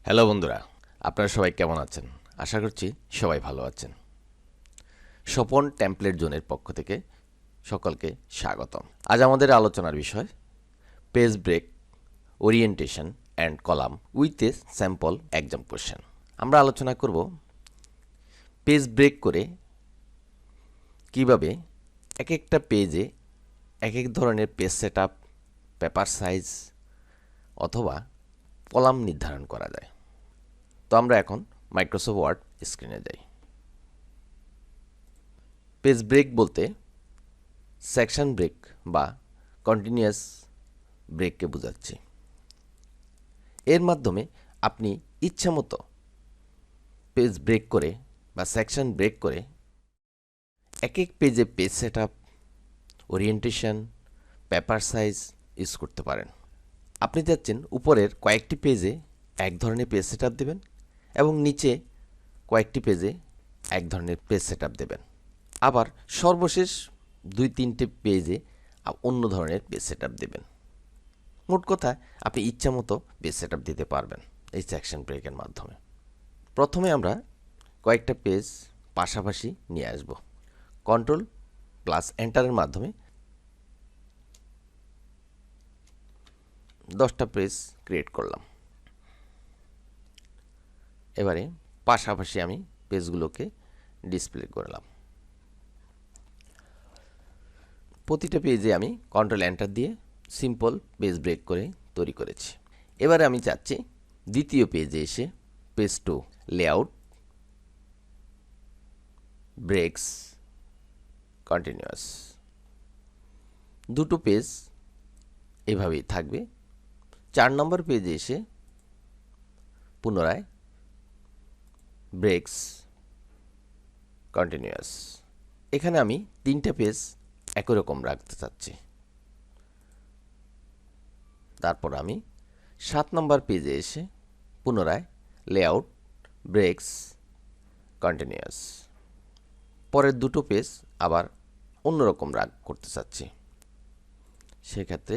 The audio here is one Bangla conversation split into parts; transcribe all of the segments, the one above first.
হ্যালো বন্ধুরা, আপনারা সবাই কেমন আছেন? আশা করছি সবাই ভালো আছেন। স্বপন টেমপ্লেট জোনের পক্ষ থেকে সকলকে স্বাগতম। আজ আমাদের আলোচনার বিষয় page break, orientation and column with a sample exam question. আমরা আলোচনা করব পেজ ব্রেক করে কিভাবে এক একটা পেজে এক এক ধরনের পেজ সেটআপ, পেপার সাইজ অথবা কলাম নির্ধারণ করা যায়। তো আমরা এখন মাইক্রোসফট ওয়ার্ড স্ক্রিনে যাই। পেজ ব্রেক বলতে সেকশন ব্রেক বা কন্টিনিউয়াস ব্রেককে বোঝাচ্ছি। এর মাধ্যমে আপনি ইচ্ছামতো পেজ ব্রেক করে বা সেকশন ব্রেক করে এক এক পেজে page setup, orientation, paper size use করতে পারেন। আপনি চাচ্ছেন উপরের কয়েকটি পেজে এক ধরনের পেজ সেটআপ দেবেন এবং নিচে কয়েকটি পেজে এক ধরনের পেজ সেটআপ দেবেন। আবার সর্বশেষ 2-3টে পেজে অন্য ধরনের পেজ সেটআপ দেবেন। মোট কথা আপনি ইচ্ছামতো পেজ সেটআপ দিতে পারবেন এই সেকশন ব্রেকের মাধ্যমে। প্রথমে আমরা কয়েকটা পেজ পাশাপাশি নিয়ে আসব। Ctrl+Enter-এর মাধ্যমে 10টা পেজ ক্রিয়েট করলাম। এবারে পাশাপাশি আমি পেজগুলোকে ডিসপ্লে করলাম। প্রতিটা পেজে আমি Ctrl+Enter দিয়ে সিম্পল পেজ ব্রেক করে তৈরি করেছি। এবারে আমি চাচ্ছি দ্বিতীয় পেজে এসে পেজ 2 লেআউট, ব্রেকস, কন্টিনিউয়াস। দুটো পেজ এভাবেই থাকবে। 4 নম্বর পেজে এসে পুনরায় ব্রেকস, কন্টিনিউয়াস। এখানে আমি 3টে পেজ একই রকম রাখতে চাচ্ছি। তারপর আমি 7 নম্বর পেজে এসে পুনরায় লেআউট, ব্রেকস, কন্টিনিউয়াস। পরের দুটো পেজ আবার অন্যরকম করতে চাচ্ছি। সেক্ষেত্রে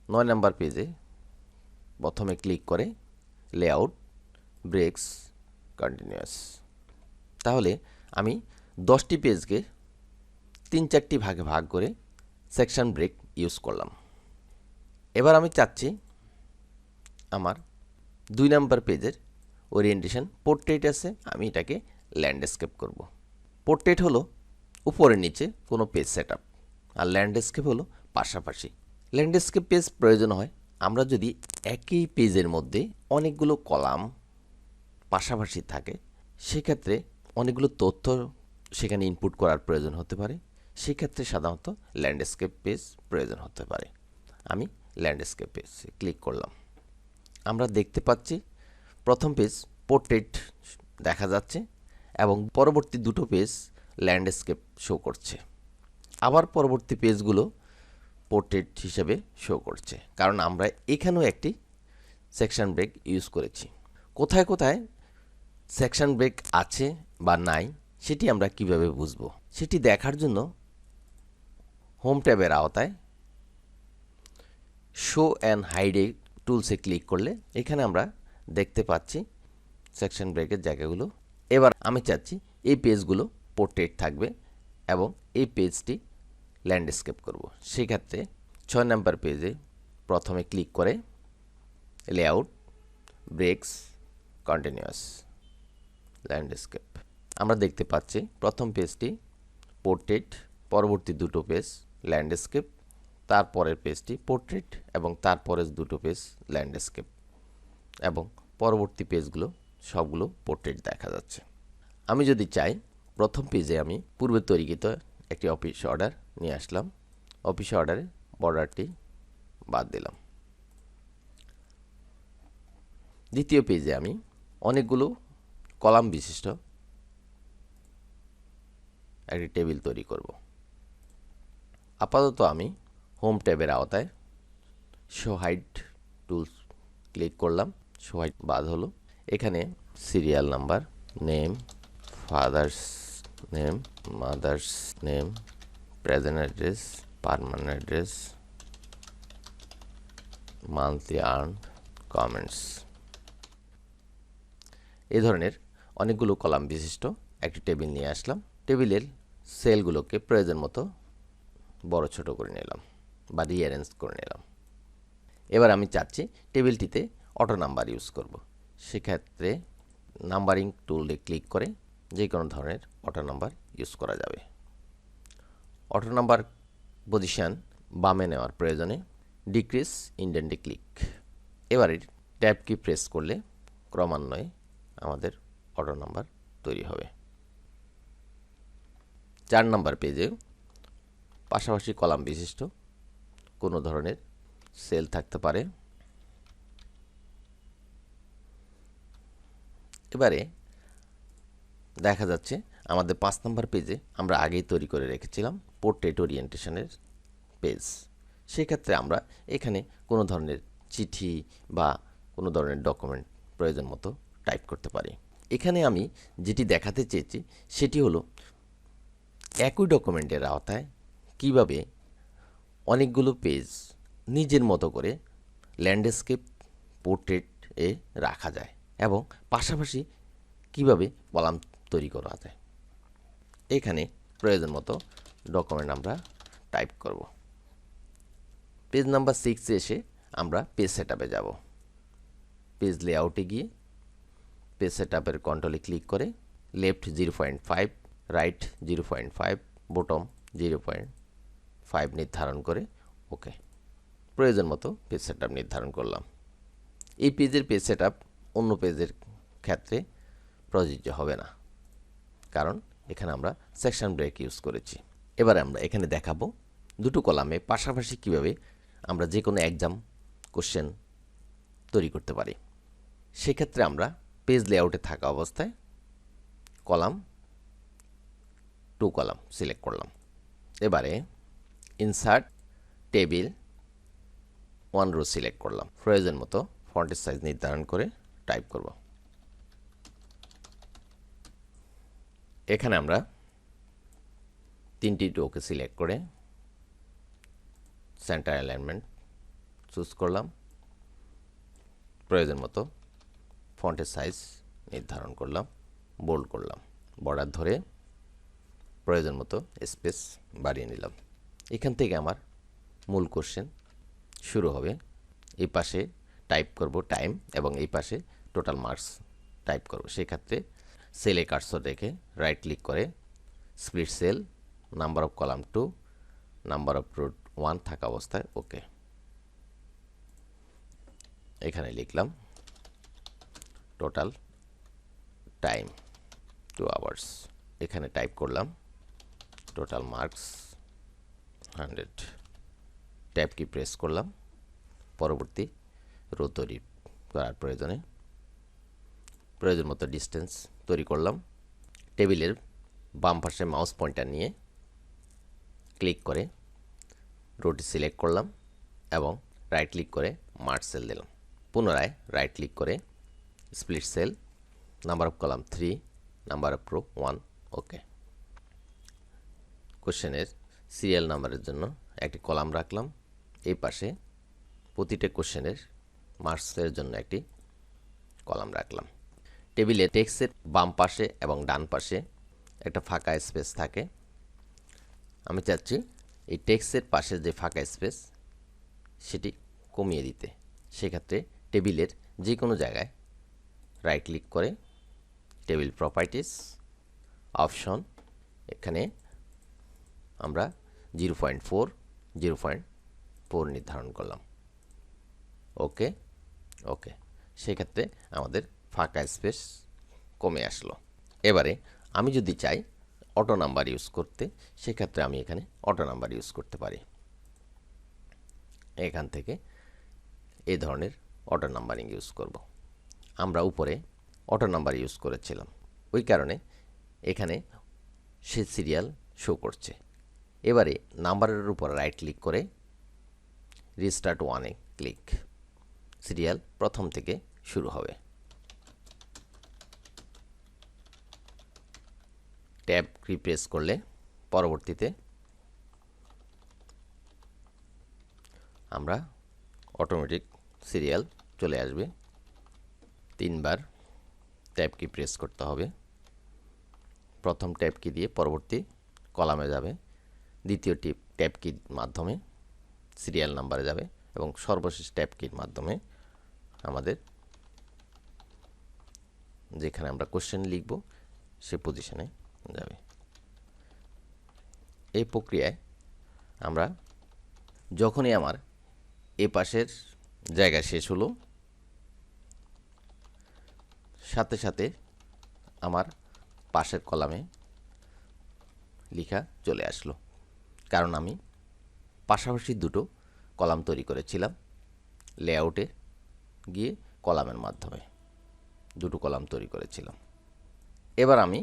9 নম্বর পেজে প্রথমে ক্লিক করে লেআউট, ব্রেকস, কন্টিনিউয়াস। তাহলে আমি 10টি পেজকে 3-4টি ভাগে ভাগ করে সেকশন ব্রেক ইউজ করলাম। এবার আমি চাচ্ছি আমার 2 নম্বর পেজের ওরিয়েন্টেশন পোর্ট্রেট আছে, আমি এটাকে ল্যান্ডস্কেপ করব। পোর্ট্রেট হলো উপরে নিচে কোনো পেজ সেটআপ, আর ল্যান্ডস্কেপ হলো পাশাপাশি। ল্যান্ডস্কেপ পেজ প্রয়োজন হয় আমরা যদি একই পেজের মধ্যে অনেকগুলো কলাম পাশাপাশি থাকে, সেক্ষেত্রে অনেকগুলো তথ্য সেখানে ইনপুট করার প্রয়োজন হতে পারে। সেক্ষেত্রে সাধারণত ল্যান্ডস্কেপ পেজ প্রয়োজন হতে পারে। আমি ল্যান্ডস্কেপ পেজ ক্লিক করলাম। আমরা দেখতে পাচ্ছি প্রথম পেজ পোর্ট্রেট দেখা যাচ্ছে এবং পরবর্তী দুটো পেজ ল্যান্ডস্কেপ শো করছে। আবার পরবর্তী পেজগুলো পোর্ট্রেট হিসেবে শো করছে, কারণ আমরা এখানেও একটি সেকশন ব্রেক ইউজ করেছি। কোথায় কোথায় সেকশন ব্রেক আছে বা নাই সেটি আমরা কিভাবে বুঝব? সেটি দেখার জন্য হোম ট্যাবের আওতায় শো অ্যান্ড হাইড টুলসে ক্লিক করলে এখানে আমরা দেখতে পাচ্ছি সেকশন ব্রেকের জায়গাগুলো। এবার আমি চাচ্ছি এই পেজগুলো পোর্ট্রেট থাকবে এবং এই পেজটি ল্যান্ডস্কেপ করব। সেক্ষেত্রে 6 নম্বর পেজে প্রথমে ক্লিক করে লেআউট, ব্রেকস, কন্টিনিউয়াস, ল্যান্ডস্কেপ। আমরা দেখতে পাচ্ছি প্রথম পেজটি পোর্ট্রেট, পরবর্তী দুটো পেজ ল্যান্ডস্কেপ, তারপরের পেজটি পোর্ট্রেট এবং তারপরের দুটো পেজ ল্যান্ডস্কেপ, এবং পরবর্তী পেজগুলো সবগুলো পোর্ট্রেট দেখা যাচ্ছে। আমি যদি চাই প্রথম পেজে আমি পূর্বে তৈরিকৃত একটি অফিস অর্ডার নিয়ে আসলাম। অফিস অর্ডারে বর্ডারটি বাদ দিলাম। দ্বিতীয় পেজে আমি অনেকগুলো কলাম বিশিষ্ট একটি টেবিল তৈরি করব। আপাতত আমি হোম ট্যাবের আওতায় শো হাইড টুলস ক্লিক করলাম। শো হাইড বাদ হলো। এখানে serial number, name, father's name, mother's name, present address, permanent address, monthly earn, comments এই ধরনের অনেকগুলো কলাম বিশিষ্ট একটি টেবিল নিয়ে আসলাম। টেবিলের সেলগুলোকে প্রয়োজন মতো বড় ছোট করে নিলাম বা রিঅ্যারেঞ্জ করে নিলাম। এবার আমি চাচ্ছি টেবিলটিতে অটো নাম্বার ইউজ করব। সেক্ষেত্রে নাম্বারিং টুলে ক্লিক করে যে কোনো ধরনের অটো নাম্বার ইউজ করা যাবে। অটো নাম্বার পজিশন বামে নেওয়ার প্রয়োজনে ডিক্রিজ ইন্ডেন্টে ক্লিক। এবারে ট্যাব কি প্রেস করলে ক্রমান্বয়ে আমাদের অটো নাম্বার তৈরি হবে। 4 নাম্বার পেজে পাশাপাশি কলাম বিশিষ্ট কোনো ধরনের সেল থাকতে পারে। এবারে দেখা যাচ্ছে আমাদের 5 নাম্বার পেজে আমরা আগেই তৈরি করে রেখেছিলাম পোর্ট্রেট ওরিয়েন্টেশনের পেজ। সেক্ষেত্রে আমরা এখানে কোনো ধরনের চিঠি বা কোনো ধরনের ডকুমেন্ট প্রয়োজন মতো টাইপ করতে পারি। এখানে আমি যেটি দেখাতে চেয়েছি সেটি হলো একই ডকুমেন্টের আওতায় কিভাবে অনেকগুলো পেজ নিজের মতো করে ল্যান্ডস্কেপ পোর্ট্রেটে রাখা যায় এবং পাশাপাশি কিভাবে কলাম তৈরি করা যায়। এখানে প্রয়োজন মতো ডকুমেন্ট আমরা টাইপ করব। পেজ নাম্বার 6 এসে আমরা পেজ সেটআপে যাব। পেজ লেআউটে গিয়ে পেজ সেটআপের কন্ট্রোলে ক্লিক করে লেফট 0.5, রাইট 0.5, বটম 0.5 নির্ধারণ করে ওকে। প্রয়োজন মতো পেজ সেটআপ নির্ধারণ করলাম। এই পেজের পেজ সেটআপ অন্য পেজের ক্ষেত্রে প্রযোজ্য হবে না, কারণ এখানে আমরা সেকশন ব্রেক ইউজ করেছি। এবারে আমরা এখানে দেখাবো দুটো কলামে পাশাপাশি কিভাবে আমরা যে কোনো এক্সাম কোশ্চেন তৈরি করতে পারি। সেক্ষেত্রে আমরা পেজ লেআউটে থাকা অবস্থায় কলাম 2 কলাম সিলেক্ট করলাম। এবারে ইনসার্ট টেবিল 1 রো সিলেক্ট করলাম। প্রয়োজন মতো ফন্টের সাইজ নির্ধারণ করে টাইপ করব। এখানে আমরা 3টি রোকে সিলেক্ট করে সেন্টার অ্যালাইনমেন্ট চুজ করলাম। প্রয়োজন মতো ফন্টের সাইজ নির্ধারণ করলাম, বোল্ড করলাম, বর্ডার ধরে প্রয়োজন মতো স্পেস বাড়িয়ে নিলাম। এখান থেকে আমার মূল কোশ্চেন শুরু হবে। এই পাশে টাইপ করব টাইম এবং এই পাশে টোটাল মার্কস টাইপ করব। সেক্ষেত্রে সেলে কার্সর রেখে রাইট ক্লিক করে split cell, number of column 2, number of row 1 থাকা অবস্থায় ওকে। এখানে লিখলাম টোটাল টাইম 2 আওয়ার্স। এখানে টাইপ করলাম total marks 100। Tab key press করলাম। পরবর্তী রো তৈরি করার প্রয়োজন মতো ডিস্টেন্স তৈরি করলাম। টেবিলের বাম পাশে মাউস পয়েন্টার নিয়ে ক্লিক করে রোটি সিলেক্ট করলাম এবং রাইট ক্লিক করে মার্জ সেল দিলাম। পুনরায় রাইট ক্লিক করে split cell, number of column 3, number of row 1 okay. কোশ্চেনের সিরিয়াল নাম্বারের জন্য একটি কলাম রাখলাম। এই পাশে প্রতিটা কোশ্চেনের মার্কসের জন্য একটি কলাম রাখলাম। টেবিলে টেক্সটের বাম পাশে এবং ডান পাশে একটা ফাঁকা স্পেস থাকে। আমি চাচ্ছি এই টেক্সটের পাশে যে ফাঁকা স্পেস সেটি কমিয়ে দিতে। সেক্ষেত্রে টেবিলের যে কোনো জায়গায় রাইট ক্লিক করে টেবিল প্রপার্টিস অপশন, এখানে আমরা 0.4 নির্ধারণ করলাম ওকে ওকে। সেক্ষেত্রে আমাদের ফাঁকা স্পেস কমে আসলো। এবারে আমি যদি চাই অটো নাম্বার ইউজ করতে, সেক্ষেত্রে আমি এখানে অটো নাম্বার ইউজ করতে পারি। এখান থেকে এই ধরনের অটো নাম্বারিং ইউজ করব। আমরা উপরে অটো নাম্বার ইউজ করেছিলাম, ওই কারণে এখানে সে সিরিয়াল শো করছে। এবারে নাম্বারের উপর রাইট ক্লিক করে রিস্টার্ট 1-এ ক্লিক, সিরিয়াল প্রথম থেকে শুরু হবে। ট্যাব কি প্রেস করলে পরবর্তীতে আমরা অটোমেটিক সিরিয়াল চলে আসবে। 3 বার ট্যাব কি প্রেস করতে হবে। প্রথম ট্যাব কি দিয়ে পরবর্তী কলামে যাবে, দ্বিতীয় ট্যাব কির মাধ্যমে সিরিয়াল নাম্বারে যাবে এবং সর্বশেষ ট্যাব কির মাধ্যমে আমাদের যেখানে আমরা কোশ্চেন লিখব সে পজিশনে যাবে। এই প্রক্রিয়ায় আমরা যখনই আমার এ পাশের জায়গা শেষ হলো, সাথে সাথে আমার পাশের কলামে লেখা চলে আসলো, কারণ আমি পাশাপাশি দুটো কলাম তৈরি করেছিলাম লেআউটে গিয়ে কলামের মাধ্যমে দুটো কলাম তৈরি করেছিলাম। এবার আমি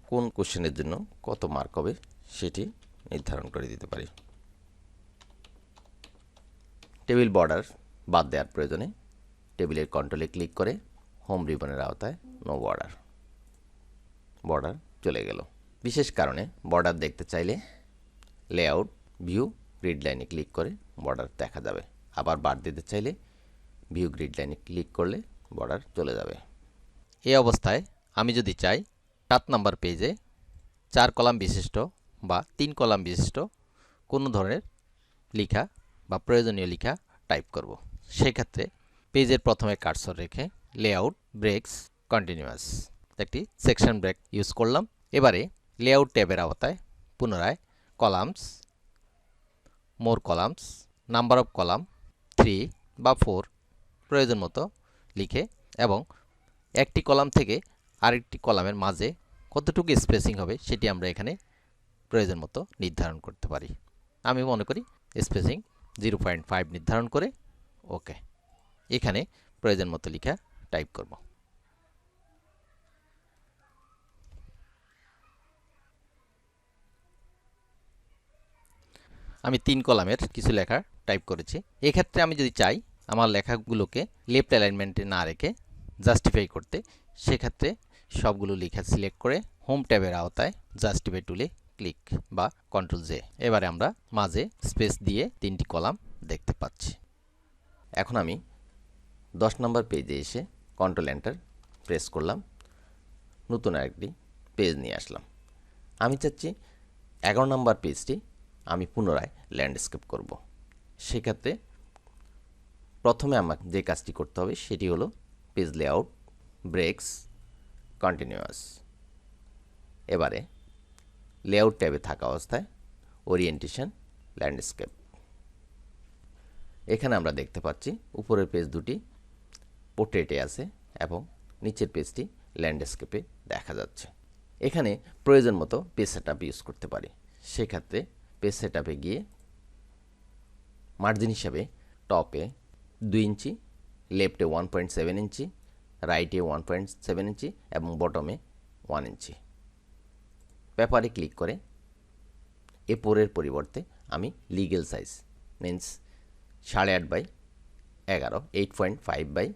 কোন কোশ্চেনের জন্য কত মার্ক হবে সেটি নির্ধারণ করে দিতে পারি। টেবিল বর্ডার বাদ দেওয়ার প্রয়োজনে টেবিলের কন্ট্রোলে ক্লিক করে হোম রিবনের আওতায় নো বর্ডার চলে গেল। বিশেষ কারণে বর্ডার দেখতে চাইলে লেআউট ভিউ গ্রিড লাইনে ক্লিক করে বর্ডার দেখা যাবে। আবার বাদ দিতে চাইলে ভিউ গ্রিড লাইনে ক্লিক করলে বর্ডার চলে যাবে। এই অবস্থায় আমি যদি চাই 7 নম্বর পেজে 4 কলাম বিশিষ্ট বা 3 কলাম বিশিষ্ট কোনো ধরনের লেখা বা প্রয়োজনীয় লেখা টাইপ করব, সেক্ষেত্রে পেজের প্রথমে কার্সর রেখে লেআউট ব্রেকস কন্টিনিউয়াস একটি সেকশন ব্রেক ইউজ করলাম। এবারে লেআউট ট্যাবের আওতায় পুনরায় columns, more columns, number of column 3 বা 4 প্রয়োজন মতো লিখে এবং একটি কলাম থেকে আরেকটি কলামের মাঝে কতটুকু স্পেসিং হবে সেটি আমরা এখানে প্রয়োজন মতো নির্ধারণ করতে পারি। আমি মনে করি স্পেসিং 0.5 নির্ধারণ করে ওকে। এখানে প্রয়োজন মতো লেখা টাইপ করব। আমি 3 কলামের কিছু লেখা টাইপ করেছি। এক্ষেত্রে আমি যদি চাই আমার লেখাগুলোকে লেফট অ্যালাইনমেন্টে না রেখে জাস্টিফাই করতে, সেক্ষেত্রে সবগুলো লেখা সিলেক্ট করে হোম ট্যাবের আওতায় জাস্টিফাই টুলে ক্লিক বা কন্ট্রোল জে। এবারে আমরা মাঝে স্পেস দিয়ে 3টি কলাম দেখতে পাচ্ছি। এখন আমি 10 নম্বর পেজে এসে কন্ট্রোল এন্টার প্রেস করলাম, নতুন আরেকটি পেজ নিয়ে আসলাম। আমি চাচ্ছি 11 নম্বর পেজটি আমি পুনরায় ল্যান্ডস্কেপ করব। সেক্ষেত্রে প্রথমে আমাকে যে কাজটি করতে হবে সেটি হলো পেজ লেআউট ব্রেকস কন্টিনিউয়াস। এবারে লেআউট ট্যাবে থাকা অবস্থায় ওরিয়েন্টেশন ল্যান্ডস্কেপ। এখানে আমরা দেখতে পাচ্ছি উপরের পেজ দুটি পোর্ট্রেটে আছে এবং নিচের পেজটি ল্যান্ডস্কেপে দেখা যাচ্ছে। এখানে প্রয়োজন মতো পেজ সেটআপ ইউজ করতে পারি। সেক্ষেত্রে পেজ সেটআপে গিয়ে মার্জিন হিসাবে টপে 2 ইঞ্চি, লেফটে 1.7 ইঞ্চি, রাইটে 1.7 ইঞ্চি এবং বটমে 1 ইঞ্চি। পেপারে ক্লিক করে A4 পরিবর্তে আমি legal size means 8.5 by 11 8.5 by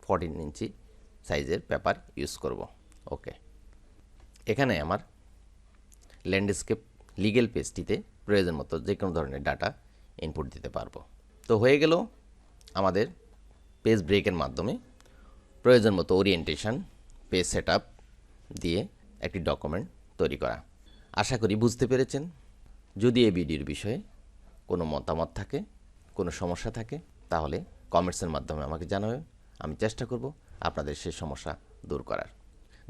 14 inch সাইজের পেপার ইউজ করব। ওকে। এখানে আমার ল্যান্ডস্কেপ লিগ্যাল পেজটিতে প্রয়োজন মতো যে কোনো ধরনের ডাটা ইনপুট দিতে পারবো। তো হয়ে গেল আমাদের পেজ ব্রেকের মাধ্যমে প্রয়োজন মতো ওরিয়েন্টেশন পেজ সেটআপ দিয়ে একটি ডকুমেন্ট তৈরি করা। আশা করি বুঝতে পেরেছেন। যদি এই ভিডিওর বিষয়ে কোনো মতামত থাকে, কোনো সমস্যা থাকে, তাহলে কমেন্টসের মাধ্যমে আমাকে জানাবেন। আমি চেষ্টা করব আপনাদের সেই সমস্যা দূর করার।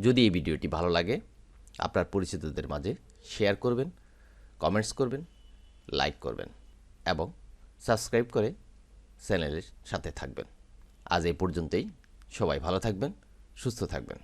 যদি এই ভিডিওটি ভালো লাগে আপনার পরিচিতদের মাঝে শেয়ার করবেন, কমেন্টস করবেন, লাইক করবেন এবং সাবস্ক্রাইব করে চ্যানেলের সাথে থাকবেন। আজ এই পর্যন্তই। সবাই ভালো থাকবেন, সুস্থ থাকবেন।